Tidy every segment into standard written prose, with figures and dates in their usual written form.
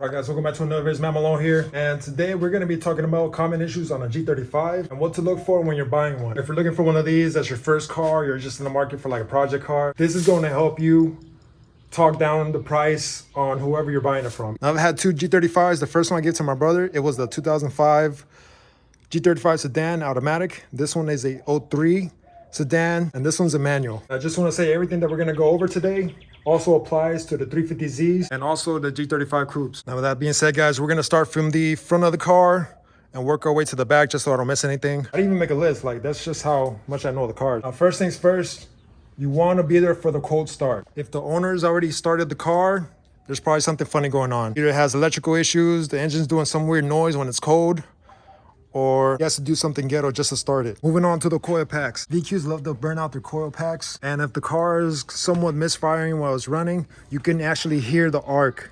Alright guys, welcome back to another video. Matt Malone here, and today we're going to be talking about common issues on a G35 and what to look for when you're buying one. If you're looking for one of these as your first car, you're just in the market for like a project car, this is going to help you talk down the price on whoever you're buying it from. Now, I've had two G35s. The first one I gave to my brother, it was the 2005 G35 sedan automatic. This one is a 03 sedan, and this one's a manual. I just want to say everything that we're going to go over today also applies to the 350Zs and also the G35 coupes. Now, with that being said, guys, we're going to start from the front of the car and work our way to the back just so I don't miss anything. I didn't even make a list. Like, that's just how much I know the car. Now, first things first, you want to be there for the cold start. If the owner's already started the car, there's probably something funny going on. Either it has electrical issues, the engine's doing some weird noise when it's cold, or he has to do something ghetto just to start it. Moving on to the coil packs. VQs love to burn out their coil packs, and if the car is somewhat misfiring while it's running, you can actually hear the arc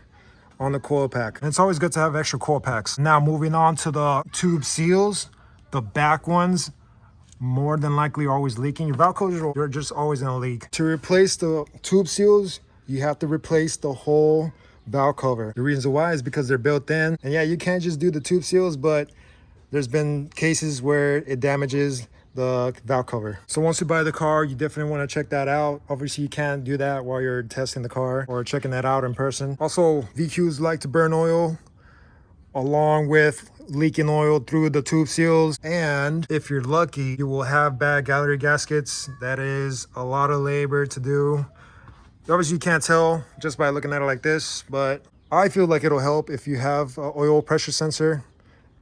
on the coil pack. And it's always good to have extra coil packs. Now, moving on to the tube seals, the back ones more than likely are always leaking. Your valve closures are just always in a leak. To replace the tube seals, you have to replace the whole valve cover. The reason why is because they're built in. And yeah, you can't just do the tube seals, but there's been cases where it damages the valve cover. So once you buy the car, you definitely want to check that out. Obviously, you can't do that while you're testing the car or checking that out in person. Also, VQs like to burn oil along with leaking oil through the tube seals. And if you're lucky, you will have bad gallery gaskets. That is a lot of labor to do. Obviously, you can't tell just by looking at it like this, but I feel like it'll help if you have an oil pressure sensor,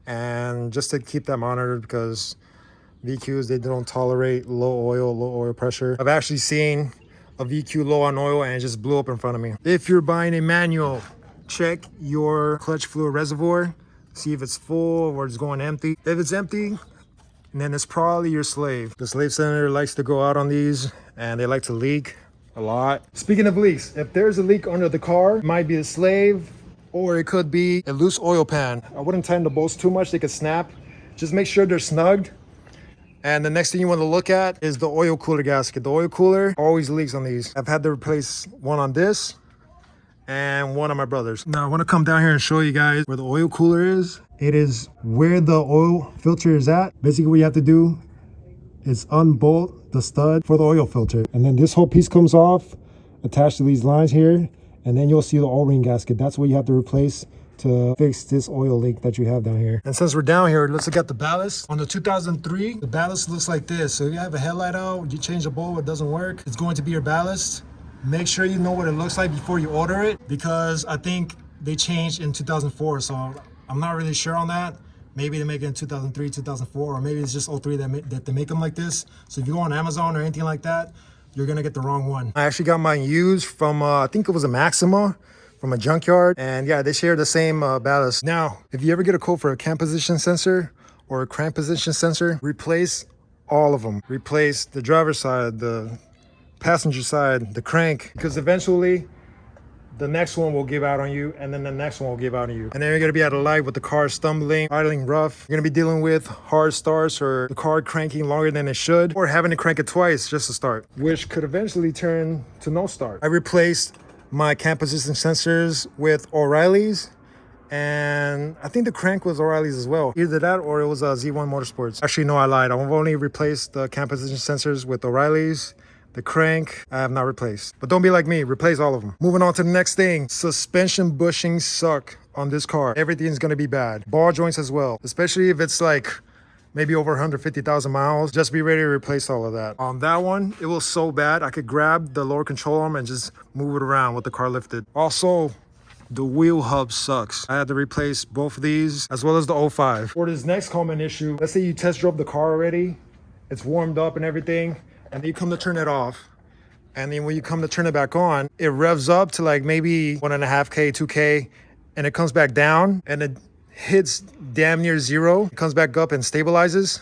and just to keep that monitored, because VQs, they don't tolerate low oil pressure. I've actually seen a VQ low on oil and it just blew up in front of me. If you're buying a manual, check your clutch fluid reservoir, see if it's full or it's going empty. If it's empty, then it's probably your slave. The slave cylinder likes to go out on these and they like to leak a lot. Speaking of leaks, if there's a leak under the car, it might be the slave, or it could be a loose oil pan. I wouldn't tighten the bolts too much, they could snap. Just make sure they're snugged. And the next thing you want to look at is the oil cooler gasket. The oil cooler always leaks on these. I've had to replace one on this and one on my brother's. Now I want to come down here and show you guys where the oil cooler is. It is where the oil filter is at. Basically what you have to do is unbolt the stud for the oil filter. And then this whole piece comes off, attached to these lines here. And then you'll see the O-ring gasket. That's what you have to replace to fix this oil leak that you have down here. And since we're down here, let's look at the ballast. On the 2003, the ballast looks like this. So if you have a headlight out, you change the bulb, it doesn't work, it's going to be your ballast. Make sure you know what it looks like before you order it, because I think they changed in 2004. So I'm not really sure on that. Maybe they make it in 2003, 2004, or maybe it's just 03 that they make them like this. So if you go on Amazon or anything like that, you're gonna get the wrong one. I actually got mine used from, I think it was a Maxima from a junkyard. And yeah, they share the same ballast. Now, if you ever get a quote for a cam position sensor or a crank position sensor, replace all of them. Replace the driver's side, the passenger side, the crank, because eventually the next one will give out on you, and then the next one will give out on you. And then you're gonna be out of light with the car stumbling, idling rough. You're gonna be dealing with hard starts or the car cranking longer than it should, or having to crank it twice just to start, which could eventually turn to no start. I replaced my cam position sensors with O'Reilly's, and I think the crank was O'Reilly's as well. Either that or it was a Z1 Motorsports. Actually, no, I lied. I've only replaced the cam position sensors with O'Reilly's. The crank, I have not replaced. But don't be like me, replace all of them. Moving on to the next thing. Suspension bushings suck on this car. Everything's gonna be bad. Ball joints as well, especially if it's like maybe over 150,000 miles. Just be ready to replace all of that. On that one, it was so bad, I could grab the lower control arm and just move it around with the car lifted. Also, the wheel hub sucks. I had to replace both of these as well as the 05. For this next common issue, let's say you test drove the car already, it's warmed up and everything, and then you come to turn it off, and then when you come to turn it back on, it revs up to like maybe 1.5K, 2K, and it comes back down and it hits damn near zero. It comes back up and stabilizes.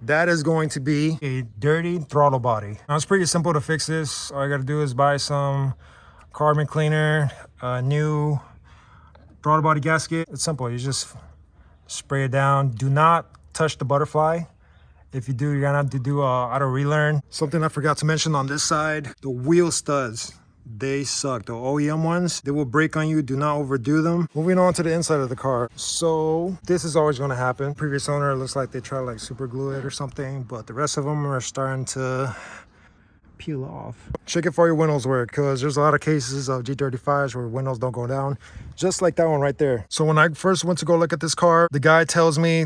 That is going to be a dirty throttle body. Now, it's pretty simple to fix this. All you gotta do is buy some carbon cleaner, a new throttle body gasket. It's simple, you just spray it down. Do not touch the butterfly. If you do, you're gonna have to do auto relearn. Something I forgot to mention on this side, the wheel studs. they suck. The OEM ones, they will break on you. Do not overdo them. Moving on to the inside of the car. So this is always going to happen. Previous owner, looks like they try to like super glue it or something, but the rest of them are starting to peel off. Check it for your windows work, because there's a lot of cases of G35s where windows don't go down, just like that one right there. So when I first went to go look at this car, the guy tells me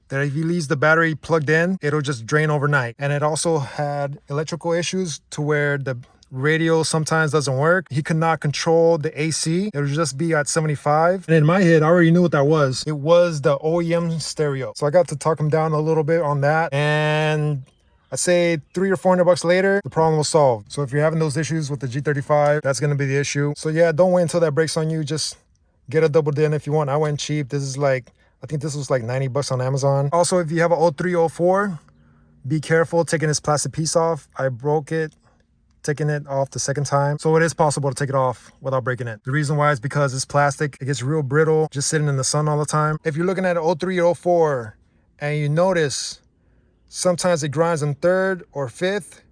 that if he leaves the battery plugged in, it'll just drain overnight. And it also had electrical issues to where the radio sometimes doesn't work. He could not control the AC. It would just be at 75. And in my head, I already knew what that was. It was the OEM stereo. So I got to talk him down a little bit on that. And I say $300 or $400 later, the problem was solved. So if you're having those issues with the G35, that's gonna be the issue. So yeah, don't wait until that breaks on you. Just get a double din if you want. I went cheap. This is like, I think this was like $90 on Amazon. Also, if you have a 03, 04, be careful taking this plastic piece off. I broke it taking it off the second time. So it is possible to take it off without breaking it. The reason why is because it's plastic. It gets real brittle just sitting in the sun all the time. If you're looking at an 03 or 04 and you notice sometimes it grinds in third or fifth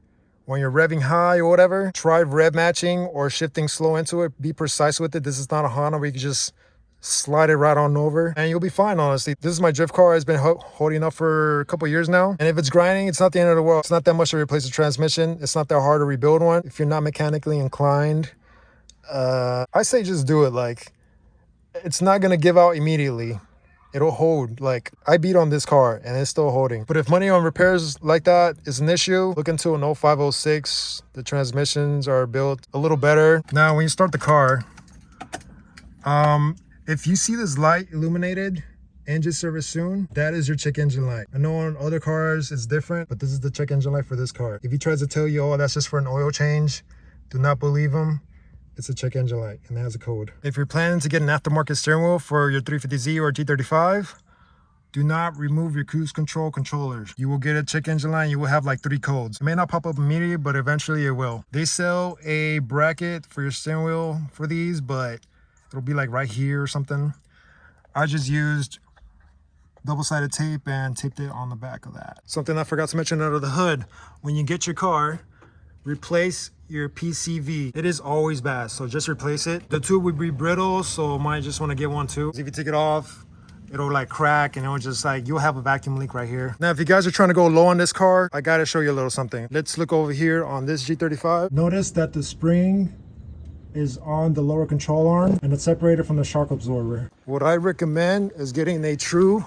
when you're revving high or whatever, try rev matching or shifting slow into it. Be precise with it. This is not a Honda where you can just slide it right on over and you'll be fine. Honestly, this is my drift car. It's been holding up for a couple years now, and if it's grinding, it's not the end of the world. It's not that much to replace the transmission. It's not that hard to rebuild one if you're not mechanically inclined. I say just do it. Like, it's not gonna give out immediately. It'll hold. Like, I beat on this car and it's still holding. But if money on repairs like that is an issue, look into an 0506. The transmissions are built a little better. Now when you start the car, if you see this light illuminated, engine service soon, that is your check engine light. I know on other cars it's different, but this is the check engine light for this car. If he tries to tell you, oh, that's just for an oil change, do not believe him. It's a check engine light and it has a code. If you're planning to get an aftermarket steering wheel for your 350Z or G35, do not remove your cruise control controllers. You will get a check engine light and you will have like 3 codes. It may not pop up immediately, but eventually it will. They sell a bracket for your steering wheel for these, but it'll be like right here or something. I just used double-sided tape and taped it on the back of that. Something I forgot to mention under the hood, when you get your car, replace your PCV. It is always bad, so just replace it. The tube would be brittle, so I might just want to get one too. If you take it off, it'll like crack and it'll just like, you'll have a vacuum leak right here. Now, if you guys are trying to go low on this car, I gotta show you a little something. Let's look over here on this G35. Notice that the spring is on the lower control arm and it's separated from the shock absorber. What I recommend is getting a true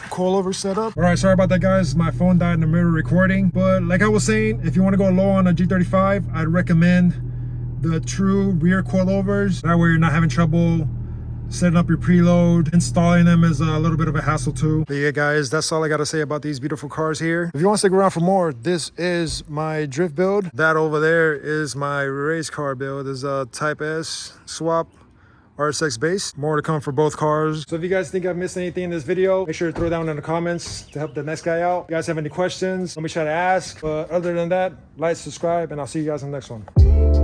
coilover setup. All right, sorry about that, guys. My phone died in the middle of recording, but like I was saying, if you want to go low on a G35, I'd recommend the true rear coilovers. That way you're not having trouble setting up your preload. Installing them is a little bit of a hassle too. But yeah, guys, that's all I gotta say about these beautiful cars here. If you want to stick around for more, this is my drift build. That over there is my race car build. There's a Type S swap RSX base. More to come for both cars. So if you guys think I've missed anything in this video, make sure to throw down in the comments to help the next guy out. If you guys have any questions, let me try to ask. But other than that, like, subscribe, and I'll see you guys in the next one.